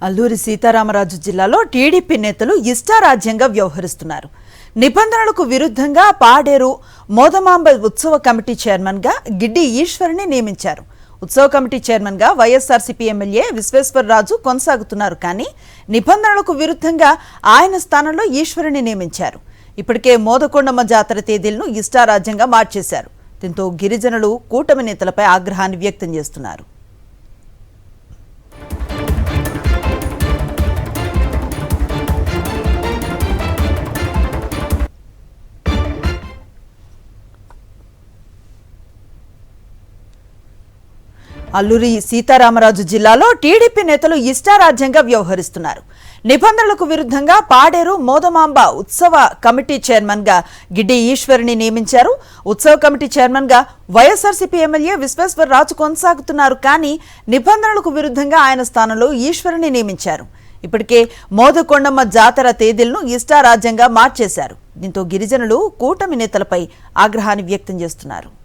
అల్లూరి సీతారామరాజు జిల్లాలో టీడీపీ నేతలు ఇష్టారాజ్యంగా వ్యవహరిస్తున్నారు. నిబంధనలకు విరుద్ధంగా పాడేరు మోదమాంబ ఉత్సవ కమిటీ చైర్మన్ గా గిడ్డి ఈశ్వరిని నియమించారు. ఉత్సవ కమిటీ చైర్మన్ గా వైఎస్ఆర్సీపీ ఎమ్మెల్యే విశ్వేశ్వరరాజు కొనసాగుతున్నారు. కానీ నిబంధనలకు విరుద్ధంగా ఆయన స్థానంలో ఈశ్వరిని నియమించారు. ఇప్పటికే మోదకొండమ్మ జాతర తేదీలను ఇష్టారాజ్యంగా మార్చేశారు. దీంతో గిరిజనులు కూటమి నేతలపై ఆగ్రహాన్ని వ్యక్తం చేస్తున్నారు. అల్లూరి సీతారామరాజు జిల్లాలో టీడీపీ నేతలు ఇష్టారాజ్యంగా వ్యవహరిస్తున్నారు. నిబంధనలకు విరుద్ధంగా పాడేరు మోదమాంబ ఉత్సవ కమిటీ చైర్మన్ గా గిడ్డి ఈశ్వరిని నియమించారు. ఉత్సవ కమిటీ చైర్మన్ గా వైఎస్ఆర్సీపీ ఎమ్మెల్యే విశ్వేశ్వరరాజు కొనసాగుతున్నారు. కానీ నిబంధనలకు విరుద్ధంగా ఆయన స్థానంలో ఈశ్వరిని నియమించారు. ఇప్పటికే మోదకొండమ్మ జాతర తేదీలను ఇష్టారాజ్యంగా మార్చేశారు. దీంతో గిరిజనులు కూటమి నేతలపై ఆగ్రహాన్ని వ్యక్తం చేస్తున్నారు.